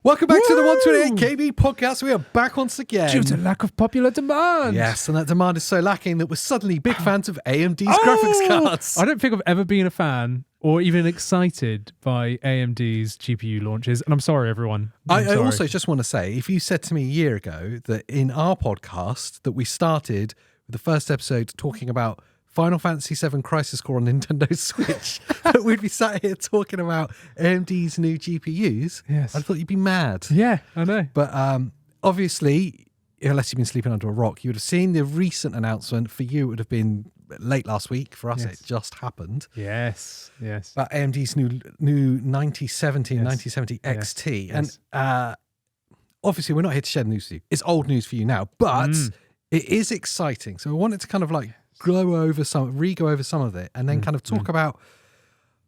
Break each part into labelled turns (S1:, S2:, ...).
S1: Welcome back to the 128 KB podcast. We are back once again.
S2: Due to lack of popular demand.
S1: Yes, and that demand is so lacking that we're suddenly big fans of AMD's graphics cards.
S2: I don't think I've ever been a fan or even excited by AMD's GPU launches. And I'm sorry, everyone.
S1: I also just want to say, if you said to me a year ago that in our podcast that we started with the first episode talking about Final Fantasy VII Crisis Core on Nintendo Switch, that we'd be sat here talking about AMD's new GPUs,
S2: yes,
S1: I thought you'd be mad.
S2: Yeah, I know.
S1: But obviously, unless you've been sleeping under a rock, you would have seen the recent announcement. For you, it would have been late last week. For us, it just happened.
S2: Yes.
S1: About AMD's new 9070 and 9070 XT.
S2: Yes.
S1: And obviously, we're not here to share news with you. It's old news for you now, but it is exciting. So I wanted to kind of like go over some of it, and then kind of talk about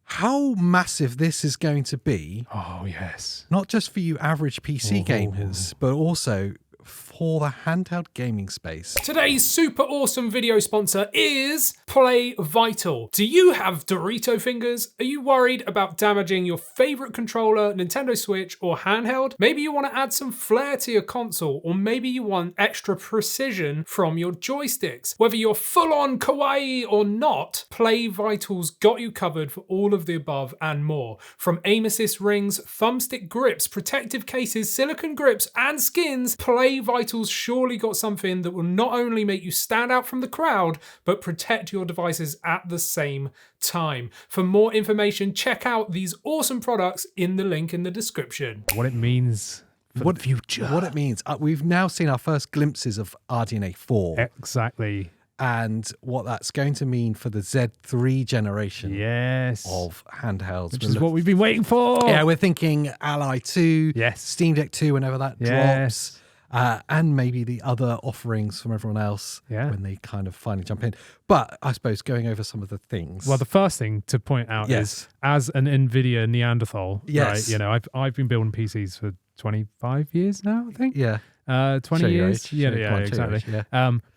S1: how massive this is going to be.
S2: Oh, yes.
S1: Not just for you average PC gamers, but also for the handheld gaming space.
S3: Today's super awesome video sponsor is PlayVital. Do you have Dorito fingers? Are you worried about damaging your favorite controller, Nintendo Switch, or handheld? Maybe you want to add some flair to your console, or maybe you want extra precision from your joysticks. Whether you're full-on kawaii or not, PlayVital's got you covered for all of the above and more. From aim assist rings, thumbstick grips, protective cases, silicone grips, and skins, PlayVital's surely got something that will not only make you stand out from the crowd, but protect your devices at the same time. For more information, check out these awesome products in the link in the description.
S2: What it means for the future.
S1: What it means. We've now seen our first glimpses of RDNA 4.
S2: Exactly.
S1: And what that's going to mean for the Z3 generation of handhelds.
S2: Which is what we've been waiting for.
S1: Yeah, we're thinking Ally 2,
S2: yes,
S1: Steam Deck 2 whenever that drops. And maybe the other offerings from everyone else when they kind of finally jump in. But I suppose going over some of the things.
S2: Well, the first thing to point out is, as an NVIDIA Neanderthal, right? You know, I've been building PCs for 25 years now, I think.
S1: Yeah.
S2: 20 years. Yeah, exactly. Yeah.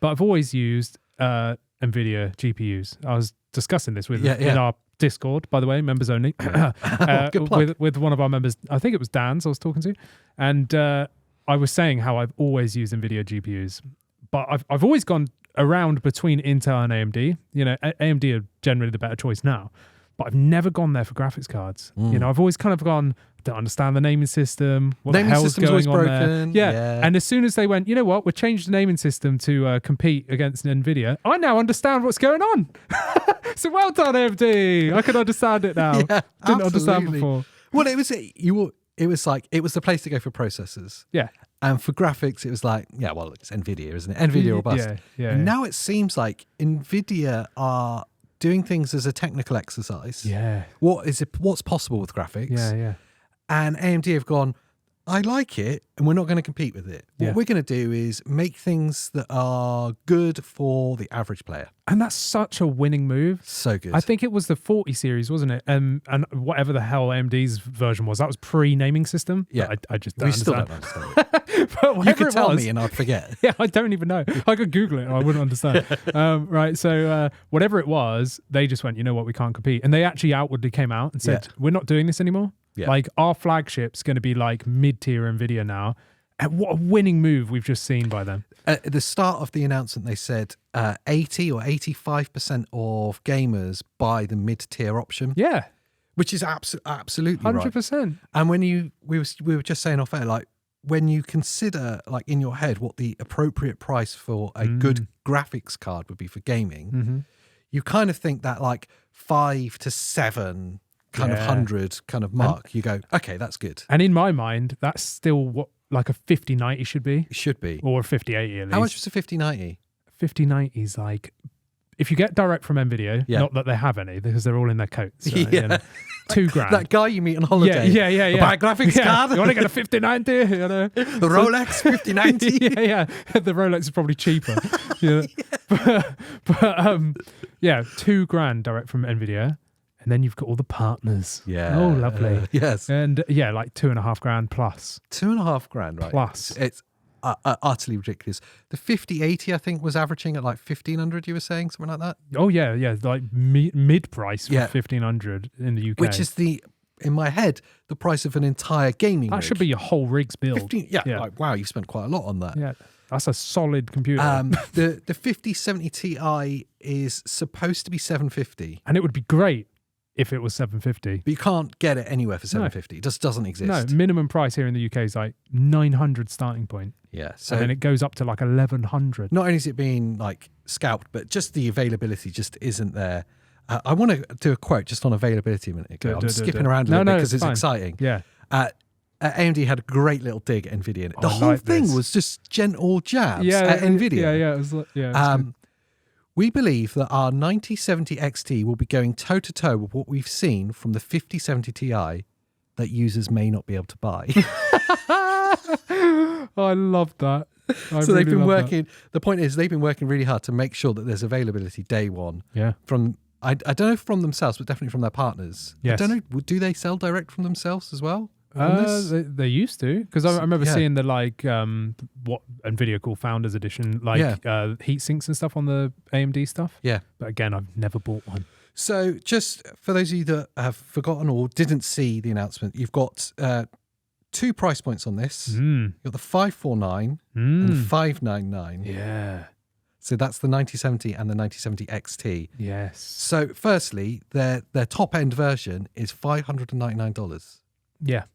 S2: But I've always used NVIDIA GPUs. I was discussing this with in our Discord, by the way, members only. with one of our members, I think it was Dan's I was talking to. And I was saying how I've always used NVIDIA GPUs, but I've always gone around between Intel and AMD. You know, AMD are generally the better choice now, but I've never gone there for graphics cards. You know, I've always kind of gone, don't understand the naming system. What the hell's going on there? Yeah. And as soon as they went, you know what, we've changed the naming system to compete against NVIDIA, I now understand what's going on. So well done, AMD. I can understand it now.
S1: Yeah,
S2: didn't understand before.
S1: Well, it was the place to go for processors.
S2: Yeah.
S1: And for graphics, it was like, it's NVIDIA, isn't it? NVIDIA or bust. And now it seems like NVIDIA are doing things as a technical exercise.
S2: Yeah.
S1: What's possible with graphics?
S2: Yeah.
S1: And AMD have gone, I like it, and we're not going to compete with it. What we're going to do is make things that are good for the average player.
S2: And that's such a winning move.
S1: So good.
S2: I think it was the 40 series, wasn't it? And whatever the hell AMD's version was, that was pre-naming system.
S1: Yeah.
S2: I just don't
S1: still
S2: understand.
S1: don't understand.
S2: But
S1: you could tell me and I'd forget.
S2: Yeah, I don't even know. I could Google it and I wouldn't understand. Right, so whatever it was, they just went, you know what, we can't compete. And they actually outwardly came out and said, we're not doing this anymore. Yeah. Like, our flagship's going to be like mid-tier NVIDIA now. And what a winning move we've just seen by them.
S1: At the start of the announcement, they said 80 or 85% of gamers buy the mid-tier option.
S2: Yeah.
S1: Which is absolutely
S2: 100%.
S1: Right. And when we were just saying off air, like, when you consider, like, in your head what the appropriate price for a good graphics card would be for gaming, you kind of think that, like, 5 to 7 kind of 100 kind of mark. You go, okay, that's good.
S2: And in my mind, that's still what like a 5090 should be.
S1: It should be.
S2: Or a 5080 at least.
S1: How much was a 5090?
S2: 5090 is like, if you get direct from NVIDIA, not that they have any, because they're all in their coats. Right? You know, $2,000.
S1: That guy you meet on holiday.
S2: Yeah.
S1: Buy a graphics card.
S2: You want to get a 5090? You know?
S1: The Rolex 5090?
S2: yeah. The Rolex is probably cheaper. But $2,000 direct from NVIDIA. And then you've got all the partners.
S1: Yeah.
S2: Oh, lovely.
S1: Yes.
S2: And like $2,500 plus.
S1: $2,500, right?
S2: Plus.
S1: It's utterly ridiculous. The 5080, I think, was averaging at like 1,500, you were saying, something like that?
S2: Oh, yeah. Like mid price for 1,500 in the UK.
S1: Which is the in my head the price of an entire gaming rig.
S2: That should be your whole rig's build.
S1: 15, like, wow, you've spent quite a lot on that.
S2: Yeah, that's a solid computer.
S1: The 5070 Ti is supposed to be $750.
S2: And it would be great if it was $750.
S1: But you can't get it anywhere for $750. It just doesn't exist.
S2: No, minimum price here in the UK is like $900 starting point.
S1: Yeah. So
S2: and then it goes up to like $1,100.
S1: Not only is it being like scalped, but just the availability just isn't there. I want to do a quote just on availability a minute ago. I'm skipping around a little bit because it's exciting.
S2: Yeah.
S1: AMD had a great little dig at NVIDIA. The whole thing was just gentle jabs at NVIDIA.
S2: Yeah, it was
S1: we believe that our 9070 XT will be going toe-to-toe with what we've seen from the 5070 Ti that users may not be able to buy.
S2: I love that.
S1: They've been working. The point is, they've been working really hard to make sure that there's availability day one.
S2: Yeah.
S1: From I don't know from themselves, but definitely from their partners.
S2: Yes.
S1: I don't know. Do they sell direct from themselves as well?
S2: They used to, because I remember seeing the what NVIDIA call Founders Edition, heat sinks and stuff on the AMD stuff.
S1: Yeah.
S2: But again, I've never bought one.
S1: So just for those of you that have forgotten or didn't see the announcement, you've got 2 price points on this. You've got the 549 and the 599.
S2: Yeah.
S1: So that's the 9070 and the 9070 XT.
S2: Yes.
S1: So firstly, their top end version is $599.
S2: Yeah.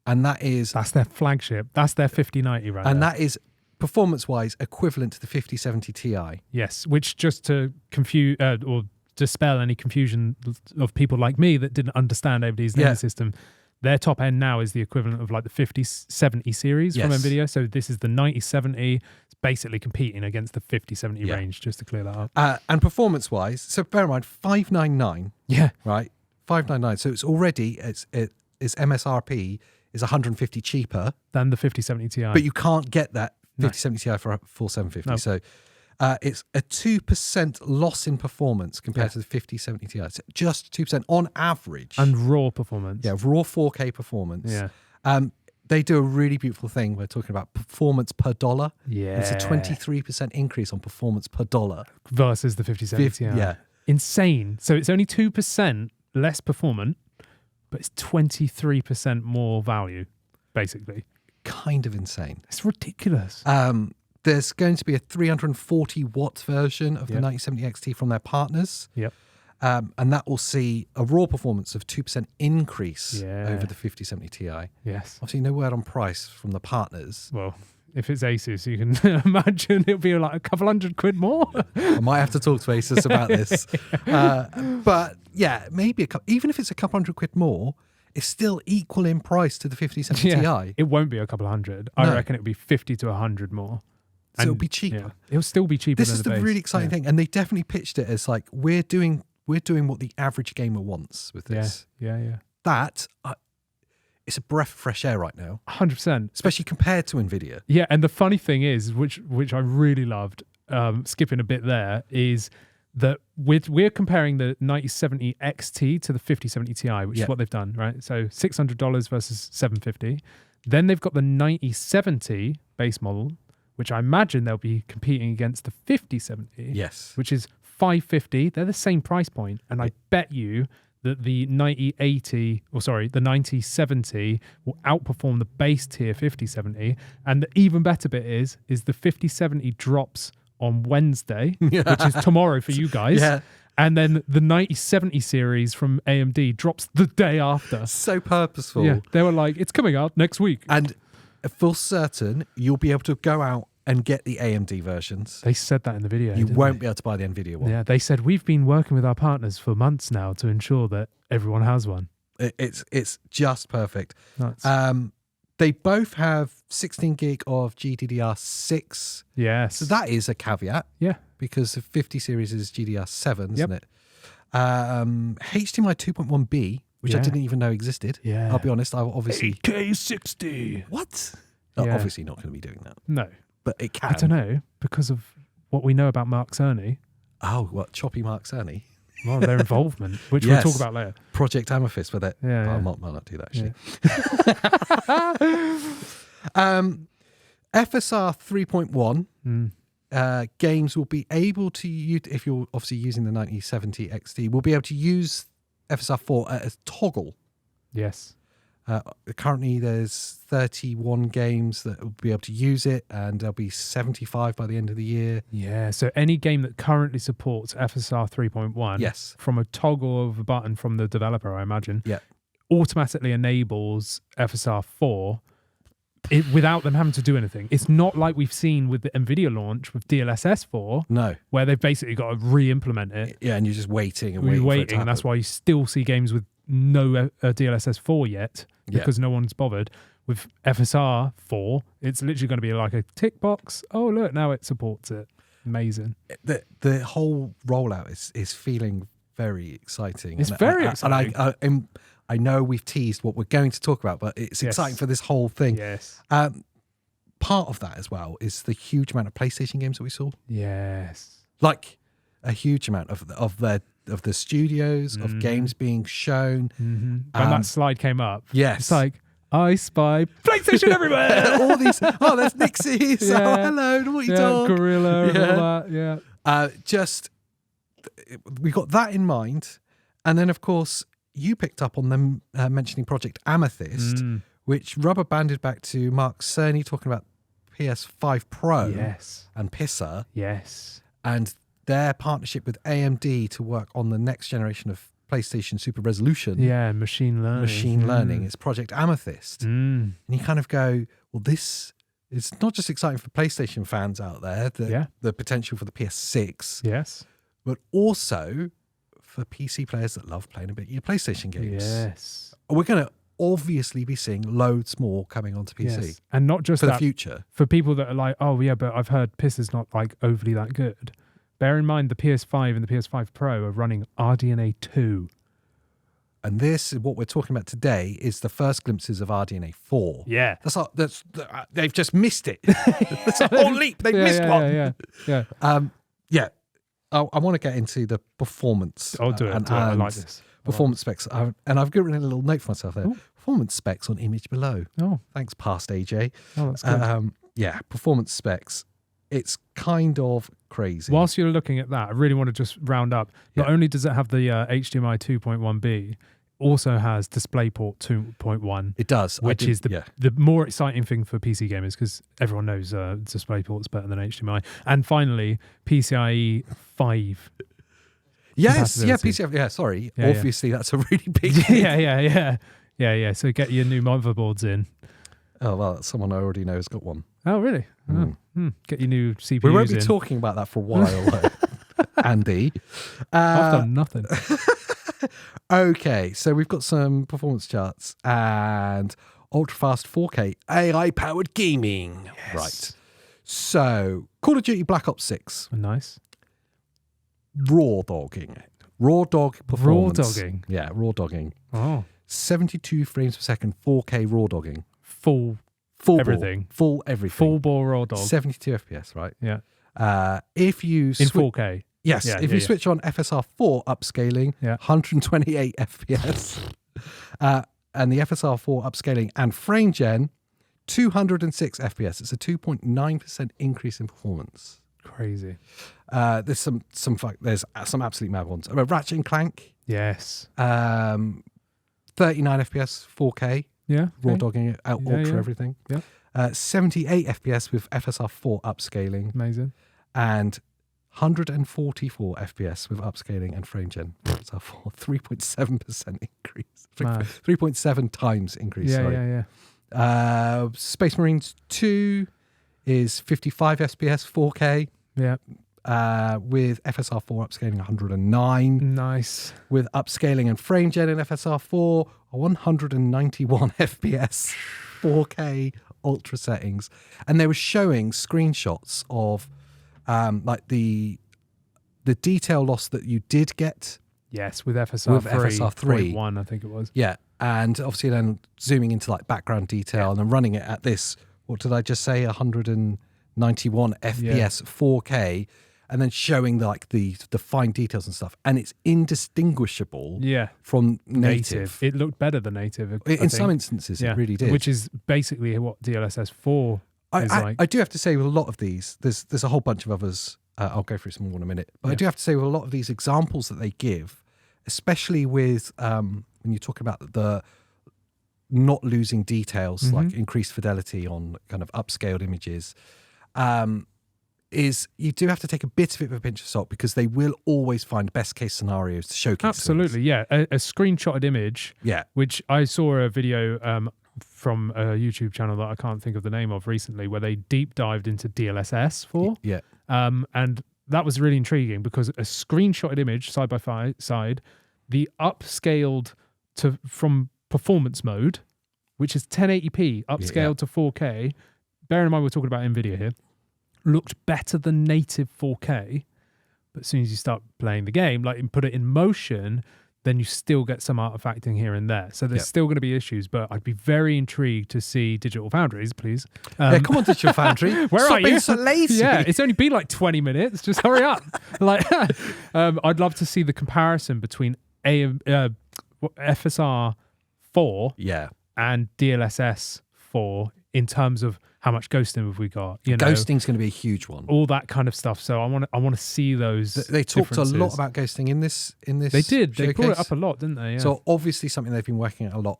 S1: And that's
S2: their flagship. That's their 5090 right
S1: and
S2: there.
S1: that is performance-wise equivalent to the 5070 Ti.
S2: Yes, which just to confuse or dispel any confusion of people like me that didn't understand AMD's naming system, their top end now is the equivalent of like the 5070 series from NVIDIA. So this is the 9070. It's basically competing against the 5070 range, just to clear that up.
S1: And performance-wise, so bear in mind, 599.
S2: Yeah.
S1: Right? 599. So it's already, its MSRP is 150 cheaper
S2: than the 5070 Ti.
S1: But you can't get that 5070 Ti for full 750. No. So it's a 2% loss in performance compared to the 5070 Ti. So just 2% on average.
S2: And raw performance.
S1: Yeah, raw 4K performance.
S2: Yeah.
S1: They do a really beautiful thing. We're talking about performance per dollar.
S2: Yeah.
S1: It's a 23% increase on performance per dollar.
S2: Versus the 5070 Ti.
S1: Yeah.
S2: Insane. So it's only 2% less performant, but it's 23% more value, basically.
S1: Kind of insane.
S2: It's ridiculous.
S1: There's going to be a 340 watt version of the 9070 XT from their partners.
S2: Yep.
S1: And that will see a raw performance of 2% increase over the 5070 Ti.
S2: Yes.
S1: Obviously, no word on price from the partners.
S2: Well, if it's ASUS, you can imagine it'll be like a couple £100 more.
S1: I might have to talk to ASUS about this. But yeah, maybe even if it's a couple £100 more, it's still equal in price to the 5070 Ti.
S2: It won't be a couple £100. I reckon it'll be 50 to 100 more.
S1: So it'll be cheaper.
S2: Yeah, it'll still be cheaper.
S1: This is the really exciting thing, and they definitely pitched it as like we're doing what the average gamer wants with this.
S2: Yeah.
S1: That it's a breath of fresh air right now.
S2: 100%,
S1: especially compared to NVIDIA.
S2: Yeah, and the funny thing is, which I really loved, skipping a bit there, is that we're comparing the 9070 XT to the 5070 Ti, which is what they've done, right? So $600 versus $750. Then they've got the 9070 base model, which I imagine they'll be competing against the 5070.
S1: Yes.
S2: Which is $550. They're the same price point. And I bet you that the 9070 will outperform the base tier 5070. And the even better bit is the 5070 drops on Wednesday, which is tomorrow for you guys.
S1: Yeah.
S2: And then the 9070 series from AMD drops the day after.
S1: So purposeful.
S2: Yeah. They were like, it's coming out next week.
S1: And for certain, you'll be able to go out and get the AMD versions.
S2: They said that in the video.
S1: You won't be able to buy the NVIDIA one.
S2: Yeah, they said, we've been working with our partners for months now to ensure that everyone has one.
S1: It's just perfect.
S2: Nuts.
S1: They both have 16 gig of GDDR6.
S2: Yes.
S1: So that is a caveat.
S2: Yeah.
S1: Because the 50 series is GDDR7, isn't it? HDMI 2.1B, which I didn't even know existed.
S2: Yeah.
S1: I'll be honest, I obviously...
S2: 8K60.
S1: What?
S2: Yeah.
S1: Obviously not going to be doing that.
S2: No.
S1: But it can.
S2: I don't know, because of what we know about Mark Cerny.
S1: Oh, what? Choppy Mark Cerny?
S2: Well, their involvement, which we'll talk about later.
S1: Project Amethyst with it.
S2: Yeah.
S1: I might not do that, actually. FSR 3.1 games will be able to use, if you're obviously using the 9070 XT, will be able to use FSR 4 as toggle
S2: Yes.
S1: Currently, there's 31 games that will be able to use it, and there'll be 75 by the end of the year.
S2: Yeah, so any game that currently supports FSR 3.1,
S1: yes,
S2: from a toggle of a button from the developer, I imagine,
S1: yeah,
S2: automatically enables FSR 4 without them having to do anything. It's not like we've seen with the NVIDIA launch with DLSS 4,
S1: no,
S2: where they've basically got to re-implement it.
S1: Yeah, and you're just waiting and
S2: waiting, and that's why you still see games with no DLSS 4 yet, because no one's bothered. With FSR 4, it's literally going to be like a tick box. Oh, look, now it supports it. Amazing.
S1: The whole rollout is feeling very exciting.
S2: It's very exciting.
S1: And I know we've teased what we're going to talk about, but it's exciting for this whole thing.
S2: Yes.
S1: Part of that as well is the huge amount of PlayStation games that we saw.
S2: Yes.
S1: Like a huge amount of the studios, of games being shown.
S2: Mm-hmm. When that slide came up,
S1: yes,
S2: it's like, I spy PlayStation everywhere.
S1: All these, there's Nixies. Oh, hello, Naughty Dog.
S2: Gorilla, and all that,
S1: we got that in mind. And then, of course, you picked up on them mentioning Project Amethyst, which rubber banded back to Mark Cerny talking about PS5 Pro and PISA.
S2: Yes.
S1: And their partnership with AMD to work on the next generation of PlayStation Super Resolution.
S2: Yeah, machine learning.
S1: It's Project Amethyst. And you kind of go, well, this is not just exciting for PlayStation fans out there, the potential for the PS6.
S2: Yes.
S1: But also for PC players that love playing a bit of your PlayStation games.
S2: Yes.
S1: We're going to obviously be seeing loads more coming onto PC.
S2: Yes. And not just
S1: for the future.
S2: For people that are like, oh, yeah, but I've heard PISA's not like overly that good. Bear in mind the PS5 and the PS5 Pro are running RDNA 2.
S1: And this, what we're talking about today, is the first glimpses of RDNA 4.
S2: Yeah.
S1: They've just missed it. That's a whole leap. They've missed one.
S2: Yeah.
S1: I want to get into the performance.
S2: I'll do it. And I like this.
S1: Performance specs. And I've given a little note for myself there. Ooh. Performance specs on image below.
S2: Oh.
S1: Thanks, past AJ.
S2: Oh, that's good.
S1: Performance specs. It's kind of crazy.
S2: Whilst you're looking at that, I really want to just round up. Not only does it have the HDMI 2.1B, also has DisplayPort 2.1.
S1: It does.
S2: Which is the more exciting thing for PC gamers, because everyone knows DisplayPort's better than HDMI. And finally, PCIe 5.
S1: Yes, PCIe. Yeah, sorry. Obviously, that's a really big
S2: thing. Yeah. So get your new motherboards in.
S1: Oh, well, someone I already know has got one.
S2: Oh, really? Get your new CPUs
S1: We won't be talking about that for a while, Andy.
S2: I've done nothing.
S1: Okay, so we've got some performance charts and ultra-fast 4K AI-powered gaming.
S2: Yes.
S1: Right. So, Call of Duty Black Ops 6.
S2: Nice.
S1: Raw dogging. Raw dog performance.
S2: Raw dogging?
S1: Yeah, raw dogging.
S2: Oh.
S1: 72 frames per second, 4K raw dogging.
S2: Full everything.
S1: Full everything.
S2: Full ball raw dog.
S1: 72 FPS, right?
S2: Yeah.
S1: If you...
S2: In 4K?
S1: Yes, if you switch on FSR 4 upscaling, 128 FPS. And the FSR 4 upscaling and frame gen, 206 FPS. It's a 2.9% increase in performance.
S2: Crazy.
S1: There's some absolute mad ones. Ratchet and Clank.
S2: Yes.
S1: 39 FPS, 4K.
S2: Yeah.
S1: Raw dogging it out, ultra everything.
S2: Yeah.
S1: 78 FPS with FSR 4 upscaling.
S2: Amazing.
S1: And 144 FPS with upscaling and frame gen. So 3.7% increase. 3.7 times increase.
S2: Yeah.
S1: Space Marines 2 is 55 FPS, 4K.
S2: Yeah.
S1: With FSR 4 upscaling 109.
S2: Nice.
S1: With upscaling and frame gen in FSR 4, 191 FPS, 4K ultra settings. And they were showing screenshots of like the detail loss that you did get.
S2: Yes, with FSR 3. 1, I think it was.
S1: Yeah. And obviously then zooming into like background detail and then running it at this, what did I just say, 191 FPS 4K, and then showing the fine details and stuff, and it's indistinguishable from native.
S2: It looked better than native.
S1: In some instances, it really did.
S2: Which is basically what DLSS 4 is like.
S1: I do have to say with a lot of these, there's a whole bunch of others. I'll go through some more in a minute. But I do have to say with a lot of these examples that they give, especially with when you talk about the not losing details, like increased fidelity on kind of upscaled images, is you do have to take a bit of it with a pinch of salt, because they will always find best case scenarios to showcase.
S2: Absolutely,
S1: things.
S2: Yeah. A screenshotted image, which I saw a video from a YouTube channel that I can't think of the name of recently, where they deep dived into DLSS 4.
S1: Yeah.
S2: And that was really intriguing, because a screenshotted image side by side, the upscaled from performance mode, which is 1080p, upscaled to 4K. Bear in mind we're talking about NVIDIA here. Looked better than native 4K, but as soon as you start playing the game, like and put it in motion, then you still get some artifacting here and there. So there's still going to be issues, but I'd be very intrigued to see Digital Foundries, please.
S1: Come on, Digital Foundry.
S2: Where
S1: Stop
S2: are you?
S1: being so lazy.
S2: Yeah, it's only been like 20 minutes. Just hurry up. I'd love to see the comparison between FSR 4 and DLSS 4 in terms of how much ghosting have we got?
S1: Ghosting's going to be a huge one.
S2: All that kind of stuff. So I want to see those.
S1: They talked a lot about ghosting in this.
S2: They did.
S1: Showcase.
S2: They brought it up a lot, didn't they? Yeah.
S1: So obviously something they've been working at a lot.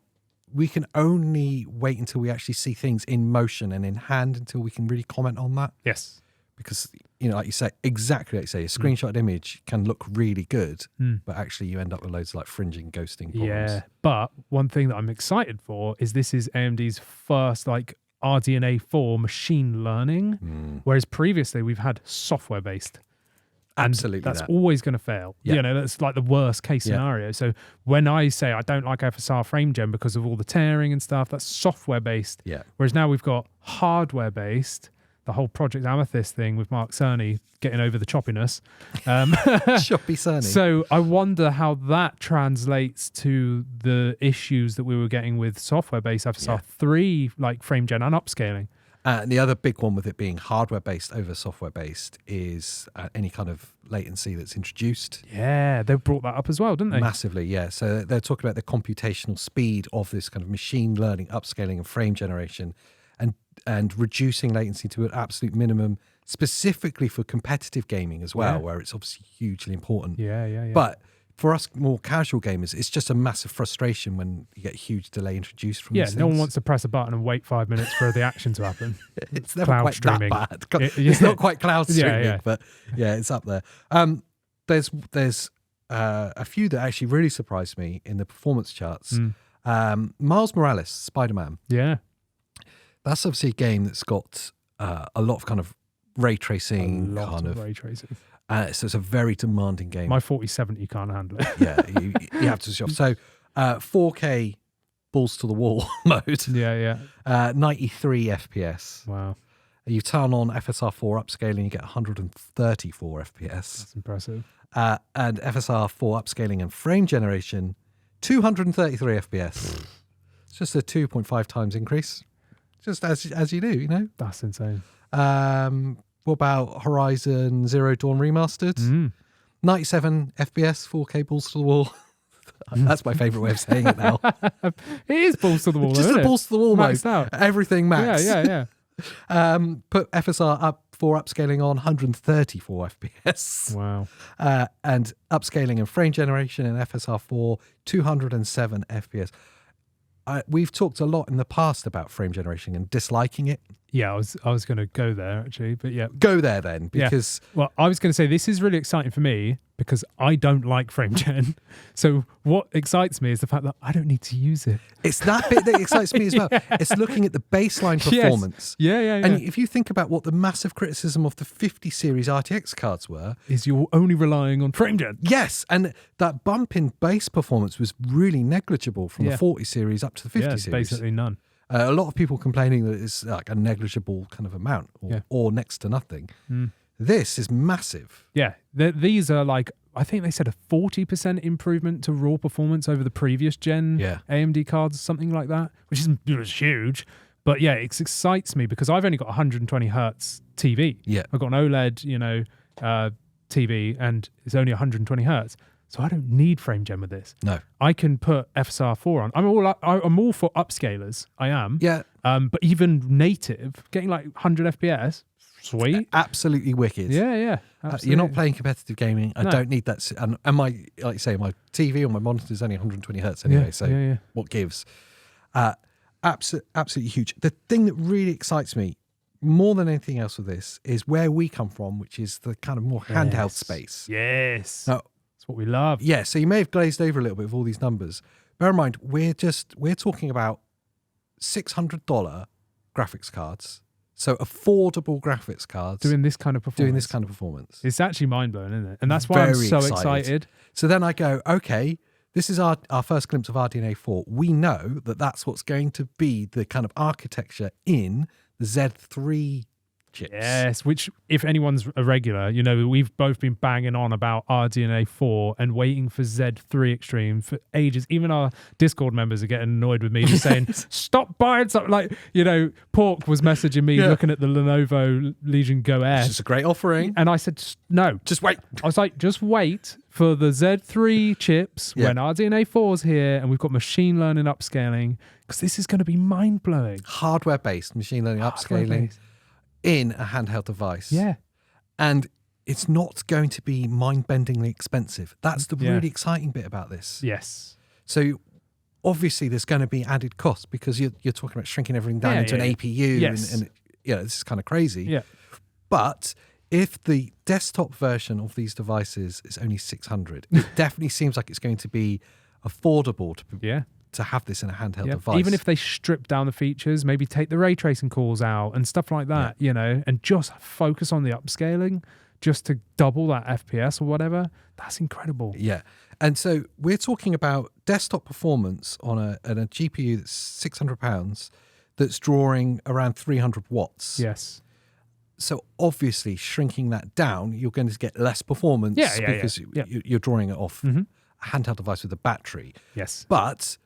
S1: We can only wait until we actually see things in motion and in hand until we can really comment on that.
S2: Yes.
S1: Because, like you say, exactly like you say, a screenshot image can look really good, but actually you end up with loads of like fringing, ghosting problems.
S2: Yeah. But one thing that I'm excited for is this is AMD's first like RDNA 4 machine learning, whereas previously we've had software based.
S1: Absolutely,
S2: that's always going to fail. Yeah. That's like the worst case scenario. So when I say I don't like FSR frame gen because of all the tearing and stuff, that's software based.
S1: Yeah.
S2: Whereas now we've got hardware based. The whole Project Amethyst thing with Mark Cerny getting over the choppiness.
S1: Choppy Cerny.
S2: So I wonder how that translates to the issues that we were getting with software-based FSR 3, like frame gen and upscaling.
S1: And the other big one with it being hardware-based over software-based is any kind of latency that's introduced.
S2: Yeah, they brought that up as well, didn't they?
S1: Massively, yeah. So they're talking about the computational speed of this kind of machine learning, upscaling and frame generation, and reducing latency to an absolute minimum, specifically for competitive gaming as well, where it's obviously hugely important.
S2: Yeah.
S1: But for us more casual gamers, it's just a massive frustration when you get a huge delay introduced from these things.
S2: No one wants to press a button and wait 5 minutes for the action to happen.
S1: It's never
S2: cloud
S1: quite
S2: streaming.
S1: that bad. It's not quite cloud streaming, but it's up there. There's a few that actually really surprised me in the performance charts. Miles Morales, Spider-Man.
S2: Yeah.
S1: That's obviously a game that's got a lot of kind of ray tracing.
S2: Ray tracing.
S1: So it's a very demanding game.
S2: My 4070 can't handle it.
S1: you have to switch off. So 4K balls to the wall mode. 93 FPS.
S2: Wow.
S1: You turn on FSR4 upscaling, you get 134 FPS.
S2: That's impressive.
S1: And FSR4 upscaling and frame generation, 233 FPS. It's just a 2.5 times increase. Just as you do,
S2: That's insane.
S1: What about Horizon Zero Dawn Remastered? 97 FPS, 4K balls to the wall. That's my favourite way of saying it now.
S2: It is balls to the wall,
S1: just
S2: though,
S1: the balls to the wall mode.
S2: Out.
S1: Everything max.
S2: Yeah.
S1: Put FSR up for upscaling on 134 FPS.
S2: Wow.
S1: And upscaling and frame generation in FSR4, 207 FPS. We've talked a lot in the past about frame generation and disliking it.
S2: Yeah, I was going to go there actually, but yeah.
S1: Go there then, because...
S2: Yeah. Well, I was going to say this is really exciting for me because I don't like frame gen. So what excites me is the fact that I don't need to use it.
S1: It's that bit that excites me as well. It's looking at the baseline performance.
S2: Yes. Yeah.
S1: And if you think about what the massive criticism of the 50 series RTX cards were...
S2: is you're only relying on frame gen.
S1: Yes, and that bump in base performance was really negligible from the 40 series up to the 50 series.
S2: Basically none.
S1: A lot of people complaining that it's like a negligible kind of amount or next to nothing. This is massive.
S2: Yeah, these are like, I think they said a 40% improvement to raw performance over the previous gen AMD cards, something like that, which is huge. But yeah, it excites me because I've only got 120 hertz TV.
S1: Yeah.
S2: I've got an OLED, TV, and it's only 120 hertz. So I don't need frame gen with this.
S1: No,
S2: I can put FSR4 on. I'm all for upscalers. I am.
S1: Yeah.
S2: But even native, getting like 100 FPS, sweet.
S1: Absolutely wicked.
S2: Yeah.
S1: You're not playing competitive gaming. I don't need that. And my, like you say, my TV or my monitor is only 120 hertz anyway. What gives? Absolutely huge. The thing that really excites me more than anything else with this is where we come from, which is the kind of more handheld space.
S2: Yes.
S1: Now,
S2: that's what we love.
S1: Yeah. So you may have glazed over a little bit with all these numbers. Bear in mind, we're talking about $600 graphics cards. So affordable graphics cards.
S2: Doing this kind of performance. It's actually mind-blowing, isn't it? And that's why I'm so excited.
S1: So then I go, okay, this is our first glimpse of RDNA 4. We know that that's what's going to be the kind of architecture in the Z3 chips.
S2: Yes, which if anyone's a regular, we've both been banging on about RDNA 4 and waiting for Z3 Extreme for ages. Even our Discord members are getting annoyed with me just saying, stop buying something. Like, Pork was messaging me looking at the Lenovo Legion Go S.
S1: It's a great offering.
S2: And I said, no.
S1: Just wait.
S2: I was like, just wait for the Z3 chips when RDNA 4 is here and we've got machine learning upscaling, because this is going to be mind-blowing.
S1: Hardware-based machine learning upscaling in a handheld device.
S2: Yeah.
S1: And it's not going to be mind-bendingly expensive. That's the really exciting bit about this.
S2: Yes.
S1: So obviously there's going to be added cost because you're talking about shrinking everything down into an APU.
S2: Yes.
S1: And this is kind of crazy.
S2: Yeah.
S1: But if the desktop version of these devices is only $600, it definitely seems like it's going to be affordable to have this in a handheld device.
S2: Even if they strip down the features, maybe take the ray tracing calls out and stuff like that, and just focus on the upscaling just to double that FPS or whatever, that's incredible.
S1: Yeah. And so we're talking about desktop performance on a GPU that's £600 that's drawing around 300 watts.
S2: Yes.
S1: So obviously shrinking that down, you're going to get less performance because you're drawing it off a handheld device with a battery.
S2: Yes.
S1: But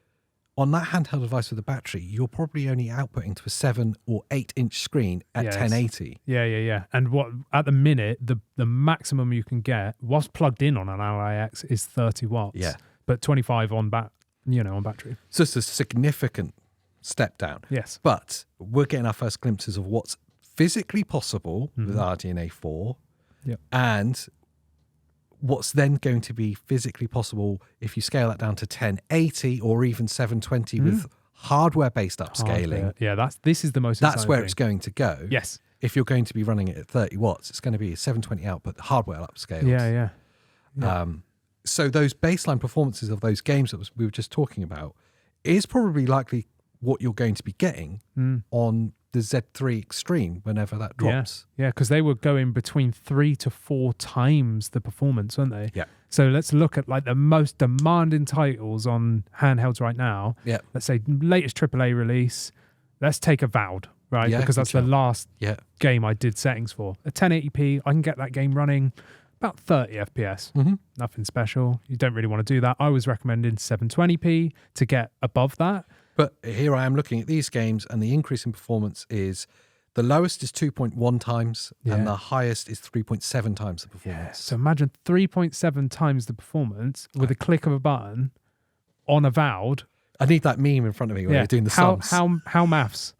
S1: on that handheld device with a battery, you're probably only outputting to a 7 or 8 inch screen at 1080.
S2: Yeah. And what at the minute, the maximum you can get, whilst plugged in on an Ally X, is 30 watts.
S1: Yeah.
S2: But 25 on battery.
S1: So it's a significant step down.
S2: Yes.
S1: But we're getting our first glimpses of what's physically possible with RDNA 4 and what's then going to be physically possible if you scale that down to 1080 or even 720 with hardware-based upscaling.
S2: Yeah, this is the most
S1: That's where it's going to go.
S2: Yes.
S1: If you're going to be running it at 30 watts, it's going to be a 720 output, hardware upscaled.
S2: Yeah.
S1: So those baseline performances of those games that we were just talking about is probably likely what you're going to be getting on the Z3 Extreme whenever that drops.
S2: Yeah, because they were going between 3 to 4 times the performance, weren't they?
S1: Yeah.
S2: So let's look at like the most demanding titles on handhelds right now.
S1: Yeah.
S2: Let's say latest AAA release. Let's take Avowed, right?
S1: Yeah,
S2: because that's the last game I did settings for. At 1080p, I can get that game running about 30 FPS. Nothing special. You don't really want to do that. I was recommending 720p to get above that.
S1: But here I am looking at these games, and the increase in performance is the lowest is 2.1 times, and the highest is 3.7 times the performance.
S2: Yeah. So imagine 3.7 times the performance with a click of a button on Avowed.
S1: I need that meme in front of me when you're doing the sums.
S2: How maths?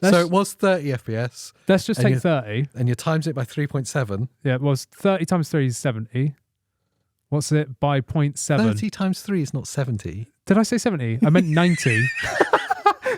S1: So it was 30 FPS.
S2: Let's just take 30.
S1: And you times it by 3.7.
S2: Yeah, it was 30 times 3 is 70. What's it by 0.7?
S1: 30 times 3 is not 70.
S2: Did I say 70? I meant 90.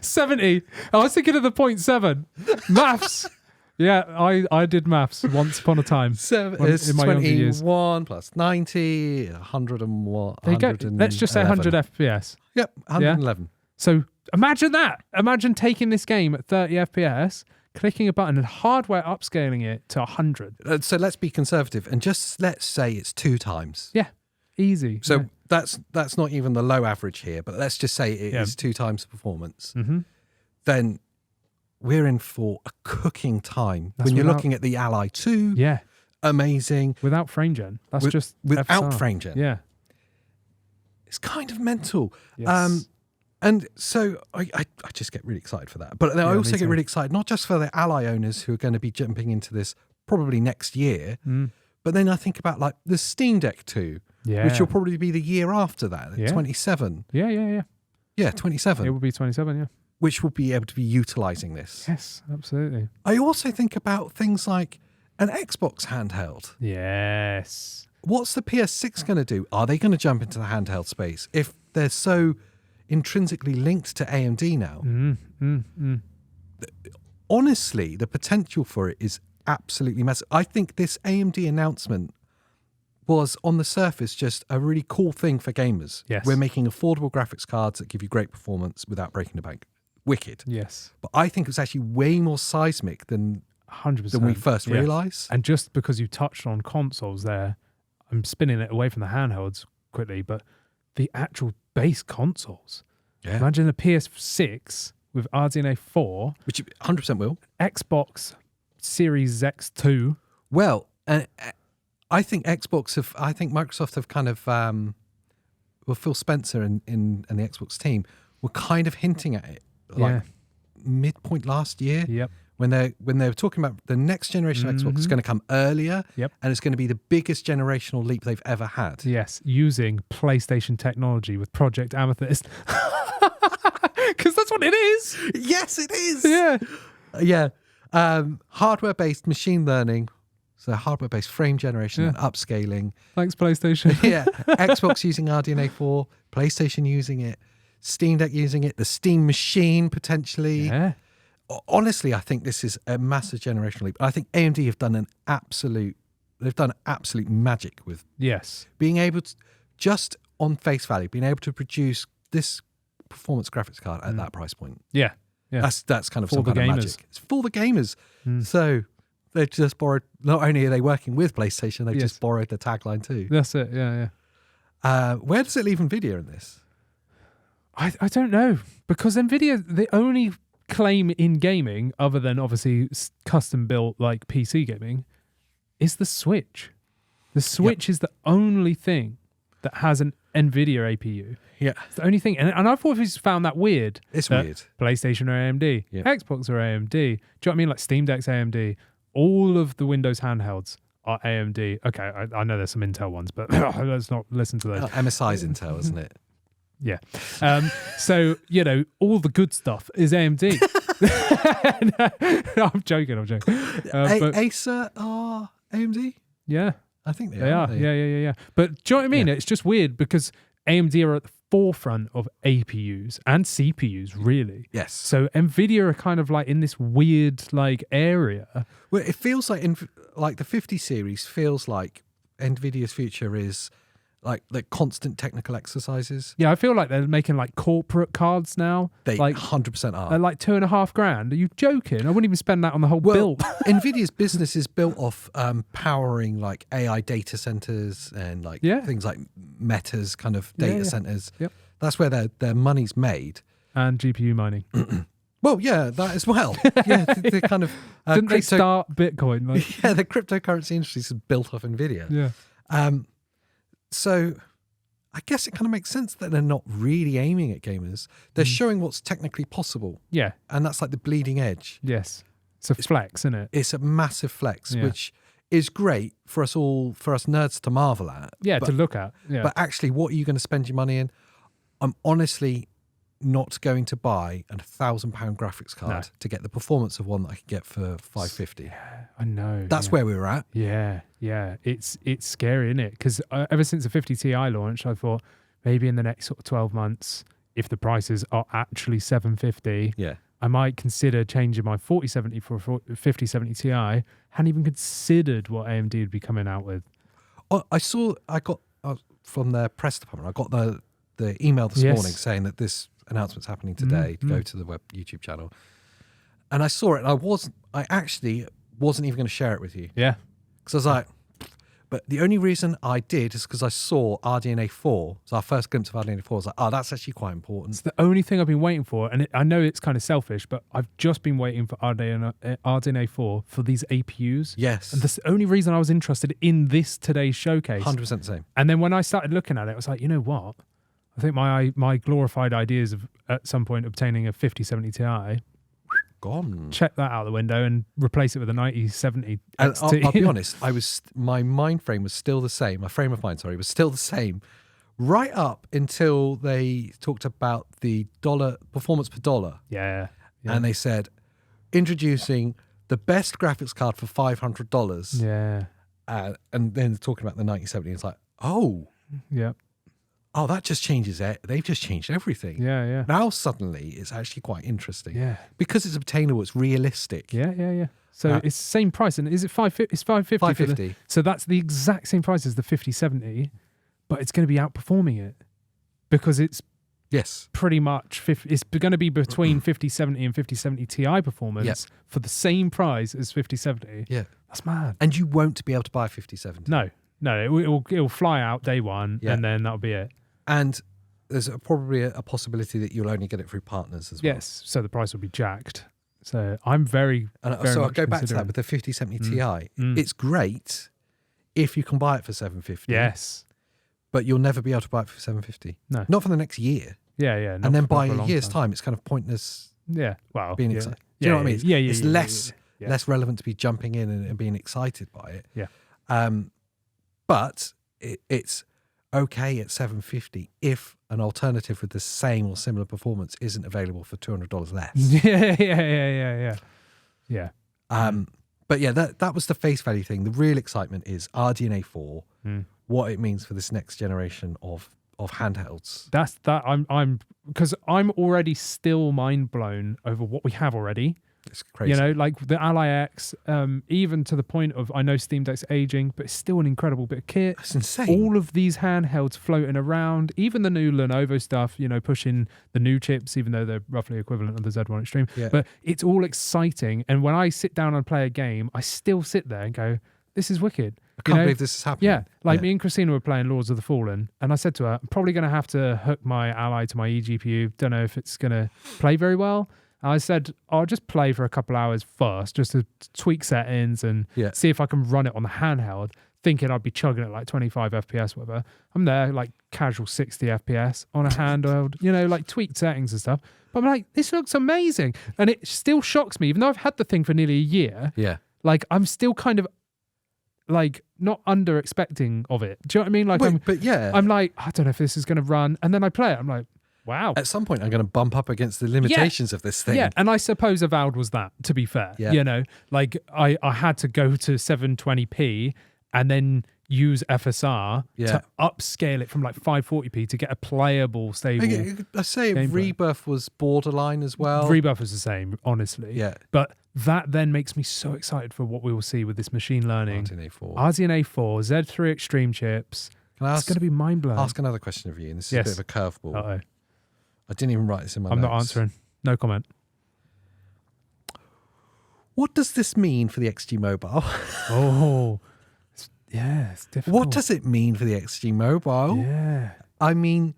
S2: 70. I was thinking of the 0.7. Maths. Yeah, I did maths once upon a time.
S1: It's 21 plus 90, 101.
S2: There you go. Let's just say 100 FPS.
S1: Yep, 111.
S2: Yeah? So imagine that. Imagine taking this game at 30 FPS, clicking a button and hardware upscaling it to 100.
S1: So let's be conservative and just let's say it's 2 times.
S2: Yeah, easy.
S1: So that's not even the low average here, but let's just say it is 2 times the performance. Then we're in for a cooking time. When you're looking at the Ally 2, amazing.
S2: Without frame gen. That's just
S1: without
S2: FSR.
S1: frame gen.
S2: Yeah.
S1: It's kind of mental.
S2: Yes.
S1: And so I just get really excited for that. But I also get really excited, not just for the Ally owners who are going to be jumping into this probably next year, but then I think about like the Steam Deck 2, which will probably be the year after that, 27. Yeah, 27.
S2: It will be 27, yeah.
S1: Which will be able to be utilizing this.
S2: Yes, absolutely.
S1: I also think about things like an Xbox handheld.
S2: Yes.
S1: What's the PS6 going to do? Are they going to jump into the handheld space? If they're so intrinsically linked to AMD now. Honestly, the potential for it is absolutely massive. I think this AMD announcement was on the surface just a really cool thing for gamers.
S2: Yes.
S1: We're making affordable graphics cards that give you great performance without breaking the bank. Wicked.
S2: Yes.
S1: But I think it was actually way more seismic than
S2: 100%.
S1: Than we first realised.
S2: And just because you touched on consoles there, I'm spinning it away from the handhelds quickly, but the actual base consoles.
S1: Yeah.
S2: Imagine a PS6 with RDNA 4.
S1: Which you 100% will.
S2: Xbox Series X2.
S1: Well, I think Microsoft have kind of, well, Phil Spencer and the Xbox team were kind of hinting at it, like midpoint last year.
S2: Yep.
S1: When they were talking about the next generation of Xbox is going to come earlier, and it's going to be the biggest generational leap they've ever had.
S2: Yes, using PlayStation technology with Project Amethyst. Because that's what it is.
S1: Yes, it is.
S2: Yeah.
S1: Hardware-based machine learning. So hardware-based frame generation and upscaling.
S2: Thanks, PlayStation.
S1: Xbox using RDNA 4, PlayStation using it, Steam Deck using it, the Steam Machine potentially.
S2: Yeah.
S1: Honestly, I think this is a massive generational leap. I think AMD have done absolute magic with being able to, just on face value, being able to produce this performance graphics card at that price point.
S2: Yeah.
S1: That's kind of
S2: for
S1: some
S2: the
S1: kind
S2: gamers.
S1: of magic. It's for the gamers. So they just borrowed, not only are they working with PlayStation, they've just borrowed the tagline too.
S2: That's it, yeah.
S1: Where does it leave NVIDIA in this?
S2: I don't know, because NVIDIA, the only claim in gaming, other than obviously custom built like PC gaming, is the Switch. The Switch is the only thing that has an NVIDIA APU. Yeah. It's the only thing. And I've always found that weird.
S1: It's weird.
S2: PlayStation are AMD. Xbox are AMD. Do you know what I mean? Like Steam Deck's AMD. All of the Windows handhelds are AMD. Okay, I know there's some Intel ones, but let's not listen to those.
S1: MSI's Intel, isn't it?
S2: Yeah. So, all the good stuff is AMD. No, I'm joking. But
S1: Acer are AMD?
S2: Yeah.
S1: I think
S2: they are. Yeah. But do you know what I mean? It's just weird because AMD are at the forefront of APUs and CPUs, really.
S1: Yes.
S2: So NVIDIA are kind of like in this weird area.
S1: Well, it feels like the 50 series feels like NVIDIA's future is like constant technical exercises.
S2: Yeah, I feel like they're making like corporate cards now.
S1: They
S2: like
S1: 100% are.
S2: They're like $2,500. Are you joking? I wouldn't even spend that on the whole build.
S1: NVIDIA's business is built off powering like AI data centers and like things like Meta's kind of data centers.
S2: Yep.
S1: That's where their money's made.
S2: And GPU mining.
S1: Well, yeah, that as well. Yeah, they kind of
S2: didn't they start Bitcoin? Like?
S1: Yeah, the cryptocurrency industry is built off NVIDIA.
S2: Yeah.
S1: So I guess it kind of makes sense that they're not really aiming at gamers. They're showing what's technically possible.
S2: Yeah.
S1: And that's like the bleeding edge.
S2: Yes. It's a flex, isn't it?
S1: It's a massive flex, which is great for us nerds to marvel at.
S2: Yeah, to look at. Yeah.
S1: But actually, what are you going to spend your money in? I'm honestly not going to buy a £1,000 graphics card to get the performance of one that I could get for $550.
S2: Yeah, I know.
S1: That's where we were at.
S2: Yeah. It's scary, isn't it? Because ever since the 50 Ti launched, I thought maybe in the next sort of 12 months, if the prices are actually $750, I might consider changing my 4070 for a 5070 Ti. Hadn't even considered what AMD would be coming out with.
S1: I got from their press department, I got the email this morning saying that this announcement's happening today to go to the YouTube channel. And I saw it and I actually wasn't even going to share it with you.
S2: Yeah.
S1: Because I was like, but the only reason I did is because I saw RDNA 4. So our first glimpse of RDNA 4 was like, oh, that's actually quite important.
S2: It's the only thing I've been waiting for. And I know it's kind of selfish, but I've just been waiting for RDNA 4 for these APUs.
S1: Yes.
S2: And that's the only reason I was interested in this today's showcase.
S1: 100% the same.
S2: And then when I started looking at it, I was like, you know what? I think my glorified ideas of at some point obtaining a 5070 Ti
S1: gone.
S2: Check that out the window and replace it with a 9070 XT.
S1: I'll be honest, my mind frame was still the same. My frame of mind, was still the same, right up until they talked about the performance per dollar.
S2: Yeah.
S1: And they said introducing the best graphics card for $500.
S2: Yeah.
S1: And then talking about the 9070, it's like, oh.
S2: Yeah.
S1: oh, that just changes it. They've just changed everything.
S2: Yeah.
S1: Now suddenly it's actually quite interesting.
S2: Yeah.
S1: Because it's obtainable, it's realistic.
S2: Yeah. So it's the same price, and is it 550? It's 550.
S1: 550.
S2: So that's the exact same price as the 5070, but it's going to be outperforming it because it's pretty much it's going to be between 5070 and 5070 Ti performance for the same price as 5070.
S1: Yeah,
S2: that's mad.
S1: And you won't be able to buy 5070.
S2: No, it'll fly out day one, and then that'll be it.
S1: And there's probably a possibility that you'll only get it through partners as well.
S2: Yes, so the price will be jacked. So I'm very
S1: so I'll go back to that with the 5070 Ti. It's great if you can buy it for 750.
S2: Yes.
S1: But you'll never be able to buy it for 750.
S2: No.
S1: Not for the next year.
S2: Yeah.
S1: And then by a year's time, it's kind of pointless being excited. Do you know what I mean?
S2: Yeah.
S1: It's less relevant to be jumping in and being excited by it.
S2: Yeah.
S1: But it's okay at 750 if an alternative with the same or similar performance isn't available for $200 less.
S2: Yeah.
S1: But yeah, that was the face value thing. The real excitement is RDNA 4, what it means for this next generation of handhelds.
S2: I'm because I'm already still mind blown over what we have already.
S1: It's crazy.
S2: You know, like the Ally X, even to the point of, I know Steam Deck's aging, but it's still an incredible bit of kit.
S1: That's insane.
S2: All of these handhelds floating around, even the new Lenovo stuff, you know, pushing the new chips, even though they're roughly equivalent of the Z1 Extreme.
S1: Yeah.
S2: But it's all exciting. And when I sit down and play a game, I still sit there and go, this is wicked.
S1: I can't believe this is happening.
S2: Yeah, like me and Christina were playing Lords of the Fallen, and I said to her, I'm probably going to have to hook my Ally to my eGPU. Don't know if it's going to play very well. I said, I'll just play for a couple hours first, just to tweak settings and see if I can run it on the handheld, thinking I'd be chugging it like 25 FPS, whatever. I'm there, like casual 60 FPS on a handheld, you know, like tweaked settings and stuff. But I'm like, this looks amazing. And it still shocks me, even though I've had the thing for nearly a year.
S1: Yeah.
S2: Like, I'm still kind of, like, not under expecting of it. Do you know what I mean? Like, I'm like, I don't know if this is going to run. And then I play it. I'm like, wow.
S1: At some point, I'm going to bump up against the limitations of this thing.
S2: Yeah, and I suppose Avowed was that, to be fair.
S1: Yeah.
S2: You know, like I had to go to 720p and then use FSR to upscale it from like 540p to get a playable, stable.
S1: I say gameplay. Rebirth was borderline as well.
S2: Rebirth was the same, honestly.
S1: Yeah.
S2: But that then makes me so excited for what we will see with this machine learning.
S1: RDNA
S2: 4, Z3 Extreme chips. It's going to be mind-blowing.
S1: Ask another question of you, and this is a bit of a curveball.
S2: Uh-oh.
S1: I didn't even write this in my notes.
S2: I'm not answering. No comment.
S1: What does this mean for the XG Mobile?
S2: It's difficult.
S1: What does it mean for the XG Mobile?
S2: Yeah.
S1: I mean,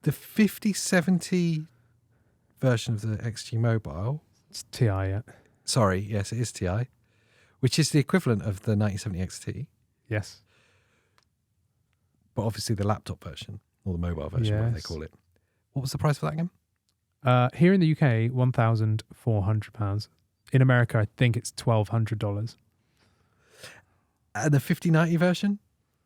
S1: the 5070 version of the XG Mobile.
S2: It's Ti, yeah.
S1: Sorry, yes, it is Ti, which is the equivalent of the 9070 XT.
S2: Yes.
S1: But obviously the laptop version, or the mobile version, whatever they call it. What was the price for that again?
S2: Here in the UK, £1,400. In America, I think it's $1,200.
S1: And the 5090 version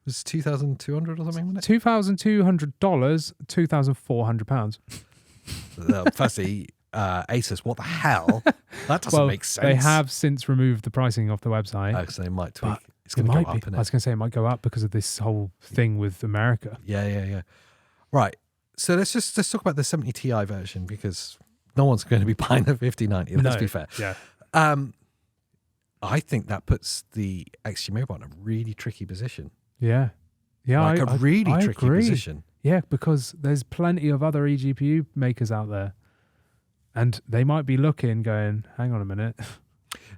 S1: was $2,200 or something, wasn't it?
S2: $2,200, £2,400.
S1: Firstly, ASUS, what the hell? That doesn't make sense.
S2: They have since removed the pricing off the website.
S1: Oh, so they might tweak. It's going to go up, isn't it?
S2: I was going to say it might go up because of this whole thing with America.
S1: Yeah. Right. So let's talk about the 70 Ti version, because no one's going to be buying the 5090. Let's be fair.
S2: Yeah.
S1: I think that puts the XG Mobile in a really tricky position.
S2: Yeah.
S1: Like a really tricky position.
S2: Yeah, because there's plenty of other eGPU makers out there. And they might be looking, going, hang on a minute.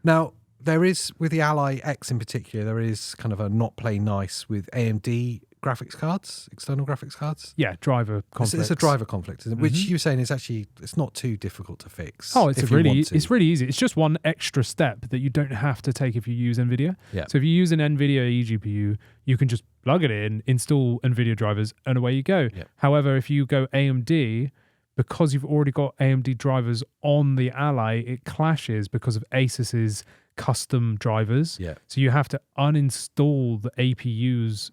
S1: Now, there is, with the Ally X in particular, there is kind of a not play nice with AMD graphics cards, external graphics cards.
S2: Yeah, driver conflict.
S1: It's a driver conflict, isn't it? Which you're saying is actually, it's not too difficult to fix.
S2: Oh, it's really easy. It's just one extra step that you don't have to take if you use NVIDIA.
S1: Yeah.
S2: So if you use an NVIDIA eGPU, you can just plug it in, install NVIDIA drivers, and away you go.
S1: Yeah.
S2: However, if you go AMD, because you've already got AMD drivers on the Ally, it clashes because of ASUS's custom drivers.
S1: Yeah.
S2: So you have to uninstall the APU's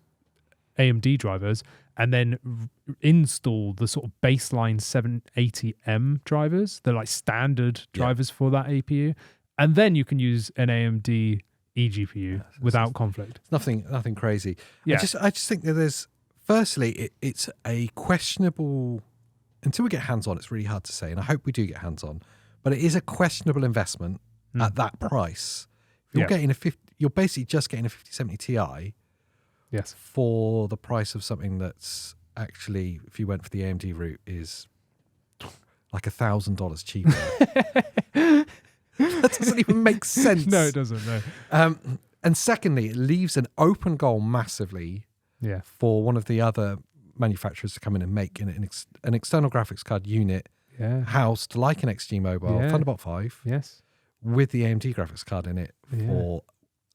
S2: AMD drivers and then install the sort of baseline 780M drivers. They're like standard drivers for that APU. And then you can use an AMD eGPU without conflict.
S1: It's nothing crazy.
S2: Yeah.
S1: I just think that there's, Firstly, it's a questionable. Until we get hands on, it's really hard to say, and I hope we do get hands on. But it is a questionable investment at that price. If you're you're basically just getting a 5070 Ti.
S2: Yes.
S1: For the price of something that's actually, if you went for the AMD route, is like $1,000 cheaper. That doesn't even make sense.
S2: No, it doesn't. No.
S1: And secondly, it leaves an open goal massively for one of the other manufacturers to come in and make an external graphics card unit housed like an XG Mobile Thunderbolt 5 with the AMD graphics card in it for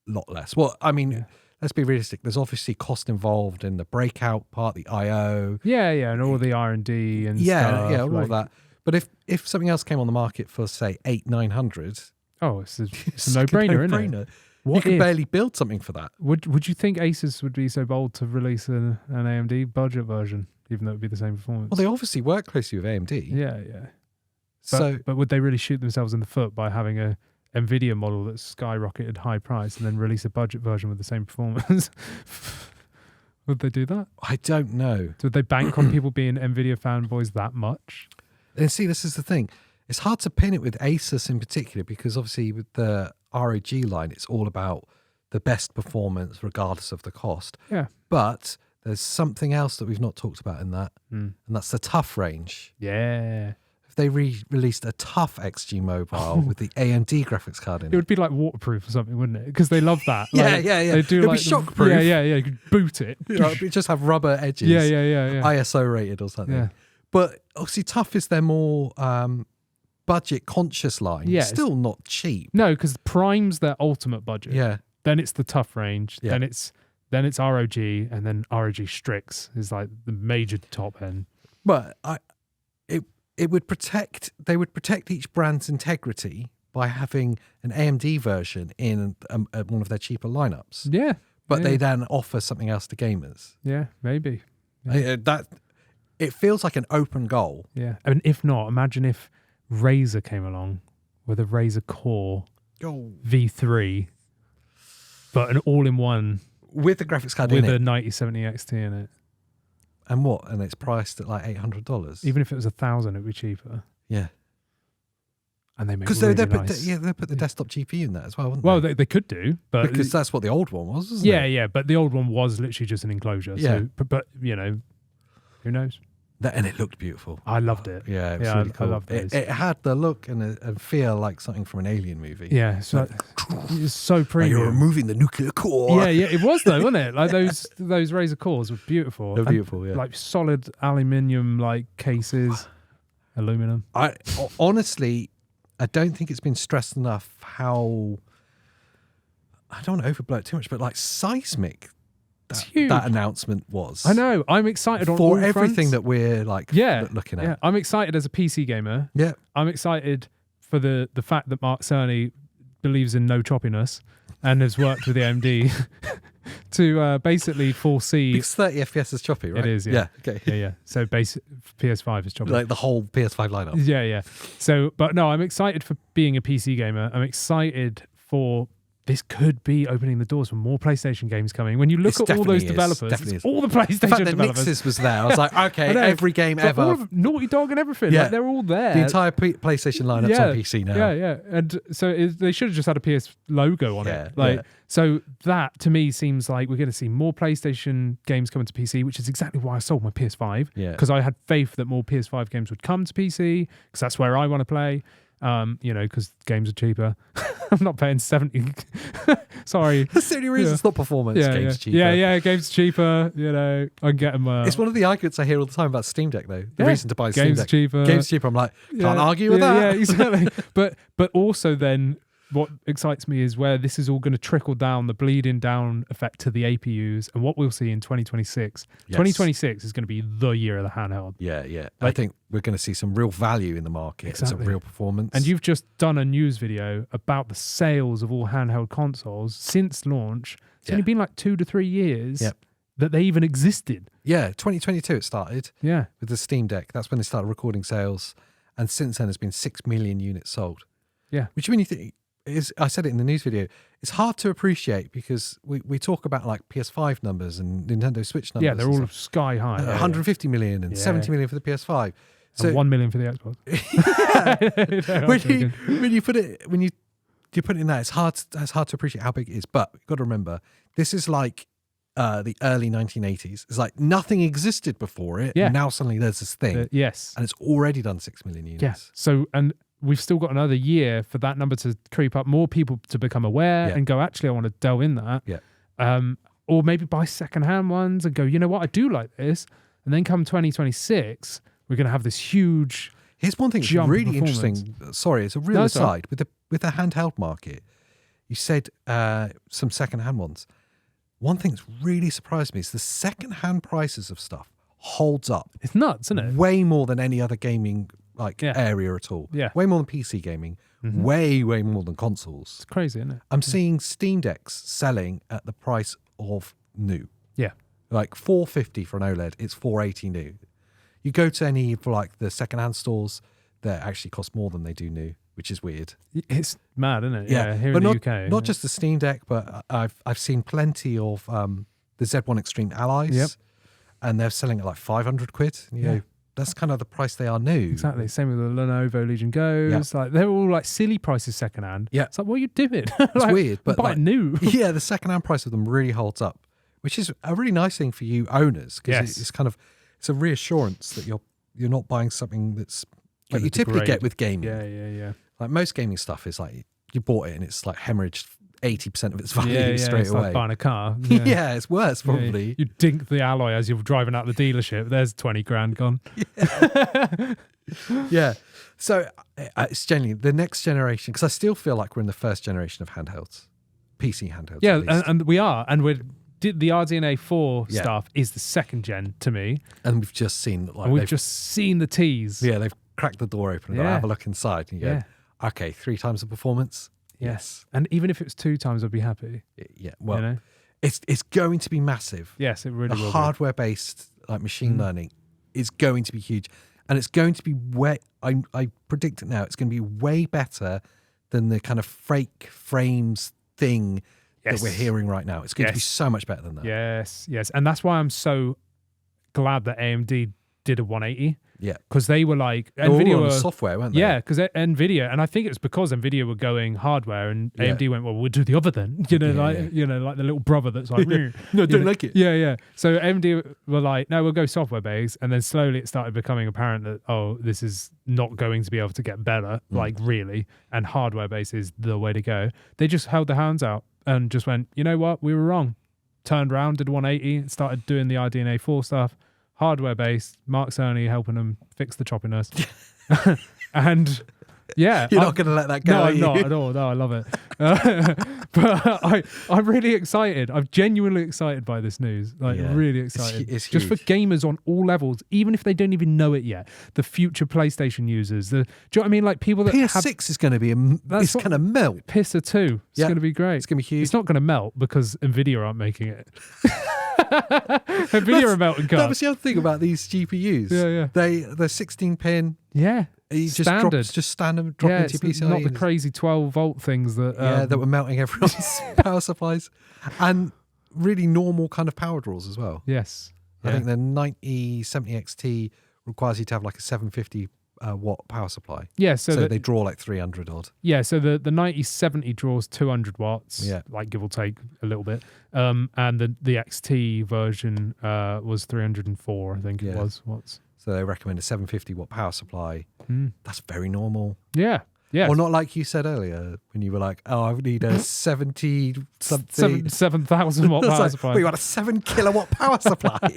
S1: a lot less. Well, I mean, let's be realistic. There's obviously cost involved in the breakout part, the I/O.
S2: Yeah, and all the R&D and stuff.
S1: Yeah, all of that. But if something else came on the market for, say, $800-900...
S2: Oh, it's a no-brainer, isn't it?
S1: You can barely build something for that.
S2: Would you think ASUS would be so bold to release an AMD budget version, even though it would be the same performance?
S1: Well, they obviously work closely with AMD.
S2: Yeah. But would they really shoot themselves in the foot by having a NVIDIA model that's skyrocketed high price and then release a budget version with the same performance? Would they do that?
S1: I don't know.
S2: Would they bank on people being NVIDIA fanboys that much?
S1: And see, this is the thing. It's hard to pin it with ASUS in particular because obviously with the ROG line, it's all about the best performance regardless of the cost.
S2: Yeah.
S1: But there's something else that we've not talked about in that, and that's the tough range.
S2: Yeah.
S1: If they released a tough XG Mobile with the AMD graphics card in it.
S2: It would be like waterproof or something, wouldn't it? Because they love that.
S1: Yeah.
S2: They do
S1: It'd
S2: like
S1: be shockproof.
S2: Yeah. You could boot it.
S1: It'd just have rubber edges.
S2: Yeah.
S1: ISO rated or something. Yeah. But obviously tough is their more budget conscious line.
S2: Yeah.
S1: Still not cheap.
S2: No, because Prime's their ultimate budget.
S1: Yeah.
S2: Then it's the tough range.
S1: Yeah.
S2: Then it's ROG, and then ROG Strix is like the major top end.
S1: But they would protect each brand's integrity by having an AMD version in one of their cheaper lineups.
S2: Yeah.
S1: But they then offer something else to gamers.
S2: Yeah, maybe.
S1: It feels like an open goal.
S2: Yeah. And if not, imagine if Razer came along with a Razer Core V3, but an all-in-one
S1: with the graphics card
S2: with
S1: in
S2: a
S1: it.
S2: 9070 XT in it.
S1: And it's priced at like $800.
S2: Even if it was $1,000, it'd be cheaper.
S1: Yeah.
S2: And they make
S1: because
S2: really
S1: they
S2: nice.
S1: put the desktop GPU in that as well, wouldn't
S2: well,
S1: they?
S2: they could do, but
S1: because that's what the old one was, wasn't it?
S2: Yeah, but the old one was literally just an enclosure.
S1: Yeah.
S2: So, but you know, who knows?
S1: And it looked beautiful.
S2: I loved it.
S1: Yeah, it was really cool.
S2: I loved it.
S1: It had the look and feel like something from an Alien movie.
S2: Yeah, so it's so premium.
S1: You're removing the nuclear core.
S2: Yeah, it was though, wasn't it? Like those Razer cores were beautiful.
S1: They're beautiful, yeah.
S2: Like solid aluminium like cases, aluminum.
S1: Honestly, I don't think it's been stressed enough how, I don't want to overblow it too much, but like seismic that announcement was.
S2: I know. I'm excited on
S1: for
S2: all
S1: everything
S2: fronts.
S1: that we're like looking at.
S2: Yeah, I'm excited as a PC gamer.
S1: Yeah,
S2: I'm excited for the fact that Mark Cerny believes in no choppiness and has worked with the AMD to basically foresee.
S1: Because 30 FPS is choppy, right?
S2: It is. Yeah.
S1: Okay.
S2: Yeah. So PS5 is choppy.
S1: Like the whole PS5 lineup.
S2: Yeah. So, but no, I'm excited for being a PC gamer. I'm excited for. This could be opening the doors for more PlayStation games coming. When you look at all those developers, it's all the PlayStation
S1: the fact
S2: developers.
S1: That Nix's was there. I was like, okay, every game ever.
S2: All of Naughty Dog and everything. Like, they're all there.
S1: The entire PlayStation lineup's on PC now.
S2: Yeah. And so they should have just had a PS logo on it. So that, to me, seems like we're going to see more PlayStation games coming to PC, which is exactly why I sold my PS5. Yeah. Because I had faith that more PS5 games would come to PC, because that's where I want to play. Because games are cheaper. I'm not paying 70. Sorry.
S1: That's the only reason it's not performance. Games cheaper.
S2: Yeah, games cheaper. I'm getting
S1: It's one of the arguments I hear all the time about Steam Deck, though. The reason to buy Steam Deck.
S2: Games cheaper.
S1: I'm like, can't argue with that.
S2: Yeah, exactly. But also then, what excites me is where this is all going to trickle down, the bleeding down effect to the APUs, and what we'll see in 2026. Yes. 2026 is going to be the year of the handheld.
S1: Yeah. I think we're going to see some real value in the market, some real performance.
S2: And you've just done a news video about the sales of all handheld consoles since launch. It's only been like 2 to 3 years that they even existed.
S1: Yeah, 2022 it started.
S2: Yeah.
S1: With the Steam Deck. That's when they started recording sales. And since then, there's been 6 million units sold.
S2: Yeah.
S1: Which when you think, I said it in the news video, it's hard to appreciate because we talk about like PS5 numbers and Nintendo Switch numbers.
S2: Yeah, they're all sky high.
S1: 150 million and 70 million for the PS5.
S2: So, and 1 million for the Xbox.
S1: when you put it in that, it's hard to appreciate how big it is. But you've got to remember, this is like the early 1980s. It's like nothing existed before it.
S2: Yeah.
S1: And now suddenly there's this thing.
S2: Yes.
S1: And it's already done 6 million units.
S2: Yeah. So, and we've still got another year for that number to creep up, more people to become aware and go, actually, I want to delve in that.
S1: Yeah.
S2: Or maybe buy secondhand ones and go, you know what, I do like this. And then come 2026, we're going to have this huge
S1: Here's one thing that's really interesting. Sorry, it's a real aside.
S2: Right.
S1: With the handheld market, you said some secondhand ones. One thing that's really surprised me is the secondhand prices of stuff holds up.
S2: It's nuts, isn't it?
S1: Way more than any other gaming area at all.
S2: Yeah.
S1: Way more than PC gaming. Mm-hmm. Way more than consoles.
S2: It's crazy, isn't it?
S1: I'm seeing Steam Decks selling at the price of new.
S2: Yeah.
S1: Like $450 for an OLED, it's $480 new. You go to any of like the secondhand stores, they actually cost more than they do new, which is weird.
S2: It's mad, isn't it?
S1: Yeah,
S2: here
S1: but
S2: in the UK.
S1: Not just the Steam Deck, but I've seen plenty of the Z1 Extreme Allies, and they're selling at like 500 quid. And you know, that's kind of the price they are new.
S2: Exactly. Same with the Lenovo Legion Go's. Yeah. Like they're all like silly prices secondhand.
S1: Yeah.
S2: It's like, what are you doing?
S1: It's weird, but
S2: buy
S1: like,
S2: new.
S1: Yeah, the secondhand price of them really holds up, which is a really nice thing for you owners because it's kind of it's a reassurance that you're not buying something that's like you typically get with gaming.
S2: Yeah.
S1: Like most gaming stuff is like you bought it and it's like hemorrhaged 80% of its value straight
S2: it's
S1: away.
S2: Like buying a car.
S1: Yeah, it's worse probably.
S2: Yeah, you dink the alloy as you're driving out the dealership. There's 20 grand gone.
S1: Yeah. So it's genuinely the next generation because I still feel like we're in the first generation of handhelds, PC handhelds.
S2: Yeah, and we are, and the RDNA 4 stuff is the second gen to me,
S1: and we've just seen like
S2: we've just seen the tease.
S1: Yeah, they've cracked the door open and have a look inside, and you go, okay, 3 times the performance.
S2: Yes, and even if it's 2 times, I'd be happy.
S1: Yeah, well, it's going to be massive.
S2: Yes, it really will.
S1: Hardware-based like machine learning is going to be huge, and it's going to be way. I predict it now. It's going to be way better than the kind of fake frames thing that we're hearing right now. It's going to be so much better than that.
S2: Yes, and that's why I'm so glad that AMD did a 180.
S1: Yeah,
S2: because they were like
S1: NVIDIA were software, weren't they?
S2: Yeah, because NVIDIA, and I think it was because NVIDIA were going hardware, and AMD went, well, we'll do the other then. You know, like the little brother that's like,
S1: no, don't like it.
S2: Yeah. So AMD were like, no, we'll go software based, and then slowly it started becoming apparent that this is not going to be able to get better, like really, and hardware based is the way to go. They just held their hands out and just went, you know what, we were wrong. Turned around, did 180, and started doing the RDNA 4 stuff. Hardware based, Mark Cerny helping them fix the choppiness. And you're
S1: not going to let that go.
S2: No, I'm not at all. No, I love it. But I'm really excited. I'm genuinely excited by this news. Like, really excited.
S1: It's
S2: just for gamers on all levels, even if they don't even know it yet. The future PlayStation users. Do you know what I mean? Like people that
S1: PS6 is going to be it's going to melt.
S2: Pisser 2. It's going to be great.
S1: It's going to be huge.
S2: It's not going to melt because NVIDIA aren't making it. NVIDIA are melting cards.
S1: That was the other thing about these GPUs.
S2: Yeah.
S1: They're 16 pin.
S2: Yeah.
S1: You
S2: standard.
S1: Just standard drop into your PCIe.
S2: Not the crazy 12 volt things that
S1: that were melting everyone's power supplies, and really normal kind of power draws as well.
S2: Yes.
S1: I think the 9070 XT requires you to have like a 750 watt power supply.
S2: Yeah,
S1: so they draw like 300 odd.
S2: Yeah, so the 9070 draws 200 watts, like give or take a little bit. And the XT version was 304, I think it was watts.
S1: So they recommend a 750 watt power supply. That's very normal.
S2: Yeah.
S1: Or not like you said earlier when you were like, I need a 70 something
S2: 7,000 watt power supply.
S1: Well, you want a 7 kilowatt power supply.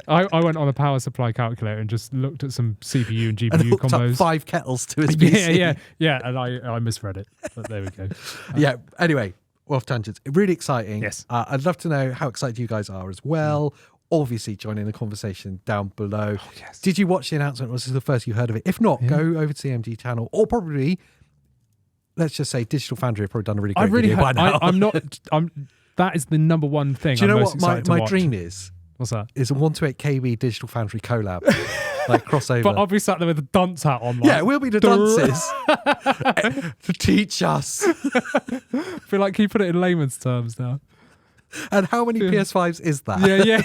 S2: I went on a power supply calculator and just looked at some CPU and GPU
S1: and
S2: combos.
S1: Up 5 kettles to his PC.
S2: Yeah, and I misread it. But there we go.
S1: Yeah. Anyway, off tangents. Really exciting.
S2: Yes.
S1: I'd love to know how excited you guys are as well. Obviously, join in the conversation down below.
S2: Oh, yes.
S1: Did you watch the announcement? Was this the first you heard of it? If not, go over to the AMD channel, or probably, let's just say, Digital Foundry have probably done a really great video by now.
S2: That is the number one thing.
S1: Do you know what my dream is?
S2: What's that?
S1: Is a 128 KB Digital Foundry collab. Like crossover.
S2: But I'll be sat there with a dunce hat on. Like,
S1: yeah, we'll be the dunces to teach us.
S2: I feel like, can you put it in layman's terms now?
S1: And how many PS5s is that?
S2: Yeah.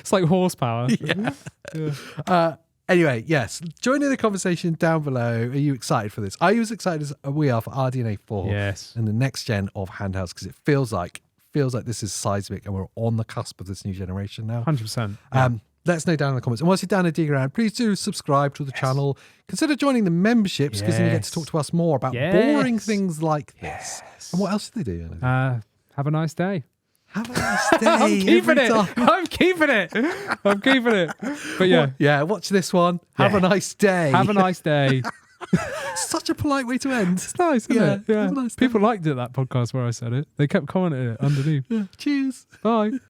S2: It's like horsepower.
S1: Yeah. Anyway, yes. Join in the conversation down below. Are you excited for this? Are you as excited as we are for RDNA 4 and the next gen of handhelds? Because it feels like this is seismic and we're on the cusp of this new generation now.
S2: 100%.
S1: Let us know down in the comments. And once you're down and digging around, please do subscribe to the channel. Consider joining the memberships because then you get to talk to us more about boring things like this. And what else do they do?
S2: Have a nice day.
S1: Have a nice day.
S2: I'm keeping it. But
S1: yeah, watch this one. Have a nice day.
S2: Have a nice day.
S1: Such a polite way to end.
S2: It's nice, isn't it? Yeah. Nice People liked it, that podcast where I said it. They kept commenting it underneath.
S1: Cheers.
S2: Bye.